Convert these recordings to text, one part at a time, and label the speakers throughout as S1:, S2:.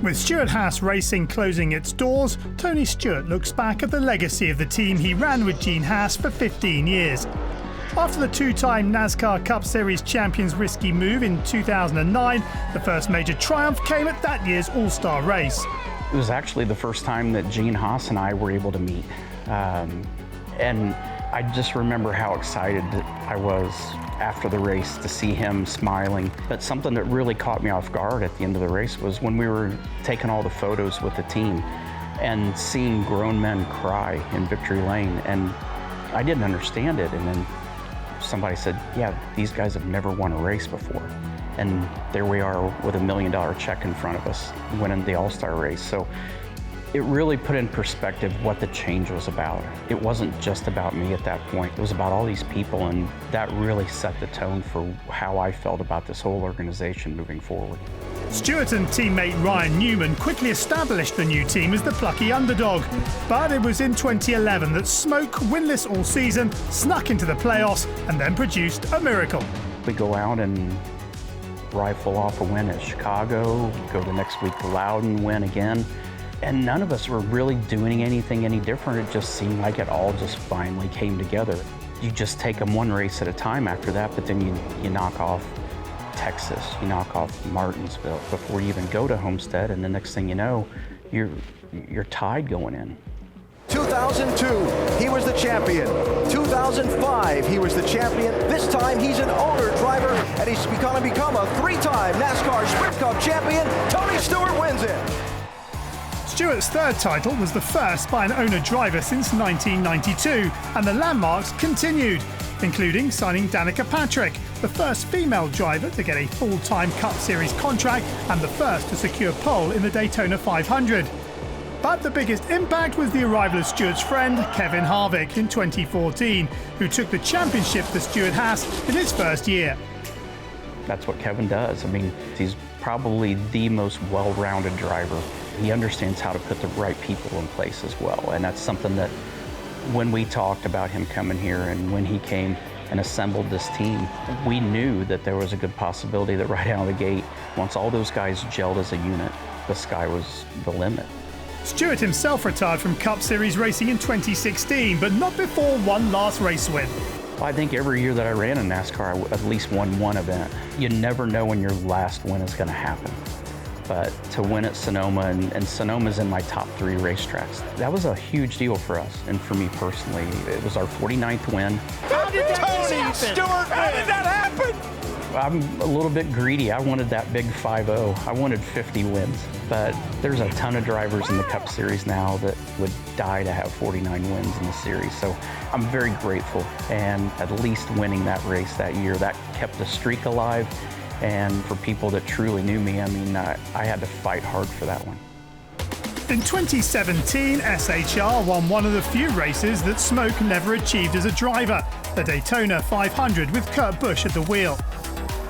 S1: With Stewart-Haas Racing closing its doors, Tony Stewart looks back at the legacy of the team he ran with Gene Haas for 15 years. After the two-time NASCAR Cup Series champions' risky move in 2009, the first major triumph came at that year's All-Star race.
S2: It was actually the first time that Gene Haas and I were able to meet. And I just remember how excited I was after the race to see him smiling. But something that really caught me off guard at the end of the race was when we were taking all the photos with the team and seeing grown men cry in Victory Lane. And I didn't understand it. And then somebody said, yeah, these guys have never won a race before. And there we are with $1 million check in front of us, winning the All-Star race. So it really put in perspective what the change was about. It wasn't just about me at that point. It was about all these people, and that really set the tone for how I felt about this whole organization moving forward.
S1: Stewart and teammate Ryan Newman quickly established the new team as the plucky underdog. But it was in 2011 that Smoke, winless all season, snuck into the playoffs and then produced a miracle.
S2: We go out and rifle off a win at Chicago, go the next week to Loudon, win again. And none of us were really doing anything any different. It just seemed like it all just finally came together. You just take them one race at a time after that, but then you knock off Texas, you knock off Martinsville before you even go to Homestead, and the next thing you know, you're tied going in.
S3: 2002, he was the champion. 2005, he was the champion. This time, he's an owner driver, and he's going to become a three-time NASCAR Sprint Cup champion. Tony Stewart wins it.
S1: Stewart's third title was the first by an owner-driver since 1992, and the landmarks continued, including signing Danica Patrick, the first female driver to get a full-time Cup Series contract and the first to secure pole in the Daytona 500. But the biggest impact was the arrival of Stewart's friend, Kevin Harvick, in 2014, who took the championship to Stewart-Haas in his first year.
S2: That's what Kevin does. I mean, he's probably the most well-rounded driver. He understands how to put the right people in place as well. And that's something that when we talked about him coming here and when he came and assembled this team, we knew that there was a good possibility that right out of the gate, once all those guys gelled as a unit, the sky was the limit.
S1: Stewart himself retired from Cup Series racing in 2016, but not before one last race win.
S2: Well, I think every year that I ran in NASCAR, I at least won one event. You never know when your last win is going to happen. But to win at Sonoma, and Sonoma's in my top 3 racetracks, that was a huge deal for us and for me personally. It was our 49th win.
S3: How did Tony Stewart win? How did that happen?
S2: I'm a little bit greedy. I wanted that big 5-0. I wanted 50 wins. But there's a ton of drivers in the Cup Series now that would die to have 49 wins in the series. So I'm very grateful. And at least winning that race that year, that kept the streak alive. And for people that truly knew me, I mean, I had to fight hard for that one.
S1: In 2017, SHR won one of the few races that Smoke never achieved as a driver, the Daytona 500 with Kurt Busch at the wheel.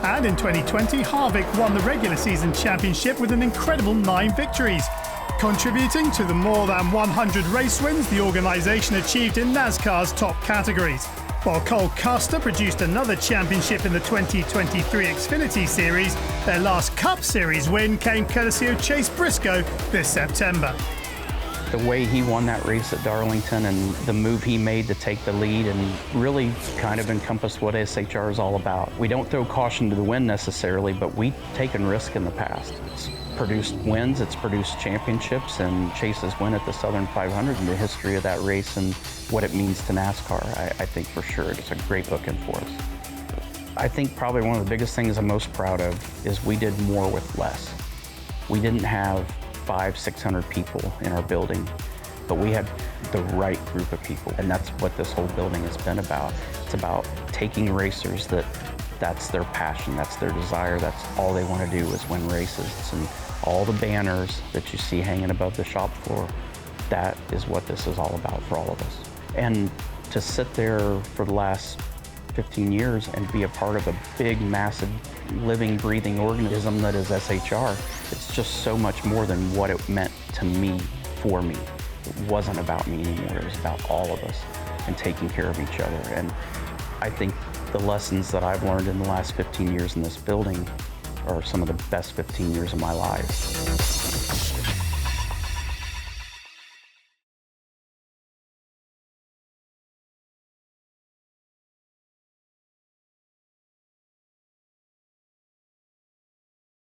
S1: And in 2020, Harvick won the regular season championship with an incredible 9 victories, contributing to the more than 100 race wins the organization achieved in NASCAR's top categories. While Cole Custer produced another championship in the 2023 Xfinity Series, their last Cup Series win came courtesy of Chase Briscoe this September.
S2: The way he won that race at Darlington and the move he made to take the lead and really kind of encompassed what SHR is all about. We don't throw caution to the wind necessarily, but we've taken risk in the past. It's produced wins, it's produced championships, and Chase's win at the Southern 500 in the history of that race and what it means to NASCAR, I think for sure it's a great bookend for us. I think probably one of the biggest things I'm most proud of is we did more with less. We didn't have 500-600 people in our building, but we had the right group of people, and that's what this whole building has been about. It's about taking racers that's their passion, that's their desire, that's all they want to do is win races. And all the banners that you see hanging above the shop floor, that is what this is all about for all of us. And to sit there for the last 15 years and be a part of a big, massive, living, breathing organism that is SHR, it's just so much more than what it meant to me, for me. It wasn't about me anymore, it was about all of us and taking care of each other. And I think the lessons that I've learned in the last 15 years in this building are some of the best 15 years of my life.